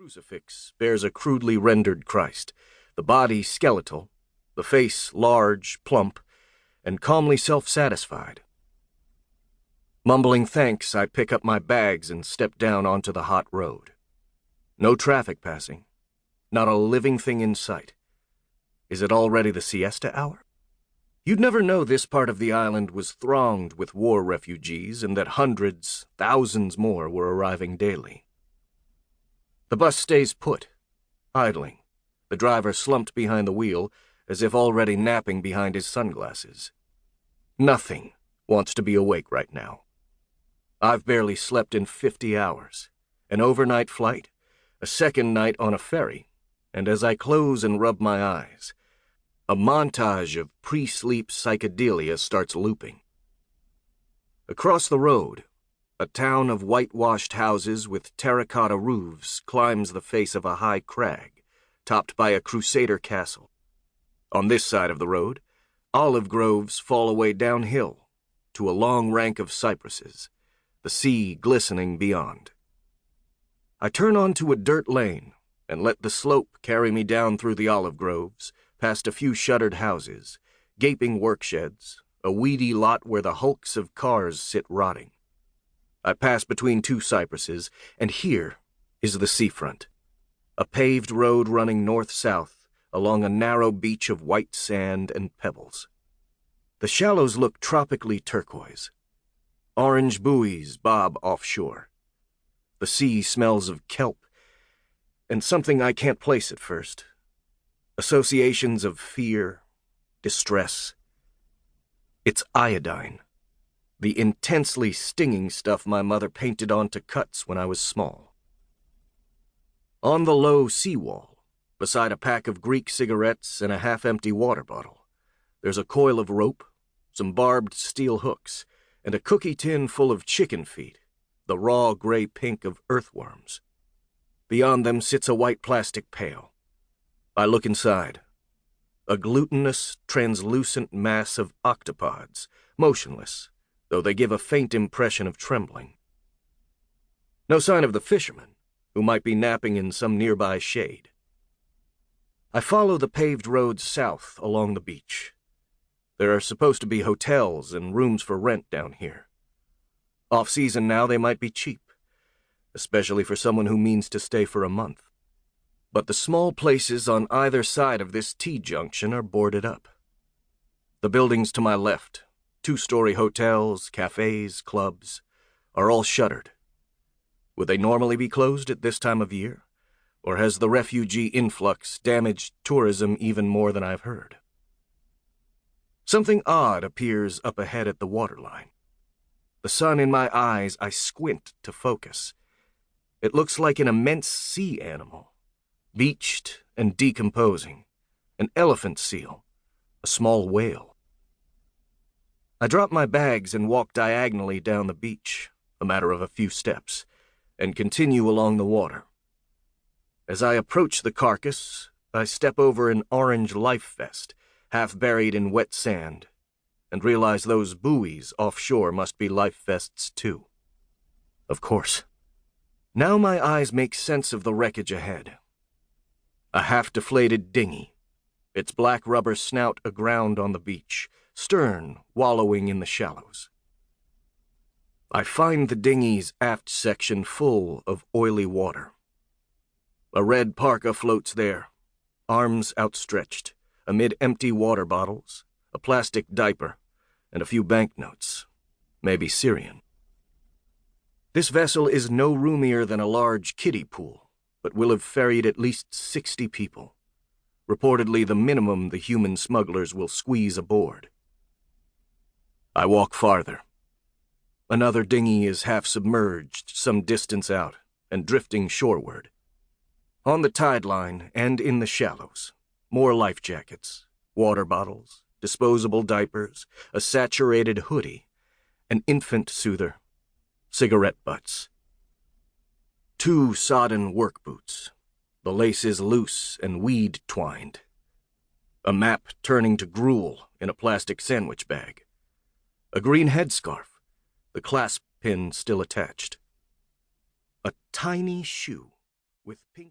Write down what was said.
crucifix bears a crudely rendered Christ, the body skeletal, the face large, plump, and calmly self-satisfied. Mumbling thanks, I pick up my bags and step down onto the hot road. No traffic passing, not a living thing in sight. Is it already the siesta hour? You'd never know this part of the island was thronged with war refugees and that hundreds, thousands more were arriving daily. The bus stays put, idling, the driver slumped behind the wheel as if already napping behind his sunglasses. Nothing wants to be awake right now. I've barely slept in 50 hours, an overnight flight, a second night on a ferry, and as I close and rub my eyes, a montage of pre-sleep psychedelia starts looping. Across the road, a town of whitewashed houses with terracotta roofs climbs the face of a high crag, topped by a crusader castle. On this side of the road, olive groves fall away downhill to a long rank of cypresses, the sea glistening beyond. I turn onto a dirt lane and let the slope carry me down through the olive groves, past a few shuttered houses, gaping worksheds, a weedy lot where the hulks of cars sit rotting. I pass between two cypresses, and here is the seafront, a paved road running north-south along a narrow beach of white sand and pebbles. The shallows look tropically turquoise. Orange buoys bob offshore. The sea smells of kelp, and something I can't place at first. Associations of fear, distress. It's iodine, the intensely stinging stuff my mother painted onto cuts when I was small. On the low seawall, beside a pack of Greek cigarettes and a half-empty water bottle, there's a coil of rope, some barbed steel hooks, and a cookie tin full of chicken feet, the raw gray-pink of earthworms. Beyond them sits a white plastic pail. I look inside. A glutinous, translucent mass of octopods, motionless, though they give a faint impression of trembling. No sign of the fishermen, who might be napping in some nearby shade. I follow the paved road south along the beach. There are supposed to be hotels and rooms for rent down here. Off-season now, they might be cheap, especially for someone who means to stay for a month. But the small places on either side of this T-junction are boarded up. The buildings to my left, two-story hotels, cafes, clubs, are all shuttered. Would they normally be closed at this time of year? Or has the refugee influx damaged tourism even more than I've heard? Something odd appears up ahead at the waterline. The sun in my eyes, I squint to focus. It looks like an immense sea animal, beached and decomposing, an elephant seal, a small whale. I drop my bags and walk diagonally down the beach, a matter of a few steps, and continue along the water. As I approach the carcass, I step over an orange life vest, half buried in wet sand, and realize those buoys offshore must be life vests too. Of course. Now my eyes make sense of the wreckage ahead. A half-deflated dinghy, its black rubber snout aground on the beach, stern wallowing in the shallows. I find the dinghy's aft section full of oily water. A red parka floats there, arms outstretched, amid empty water bottles, a plastic diaper, and a few banknotes, maybe Syrian. This vessel is no roomier than a large kiddie pool, but will have ferried at least 60 people, reportedly the minimum the human smugglers will squeeze aboard. I walk farther. Another dinghy is half submerged some distance out and drifting shoreward. On the tide line and in the shallows, more life jackets, water bottles, disposable diapers, a saturated hoodie, an infant soother, cigarette butts. 2 sodden work boots, the laces loose and weed-twined. A map turning to gruel in a plastic sandwich bag. A green headscarf, the clasp pin still attached. A tiny shoe with pink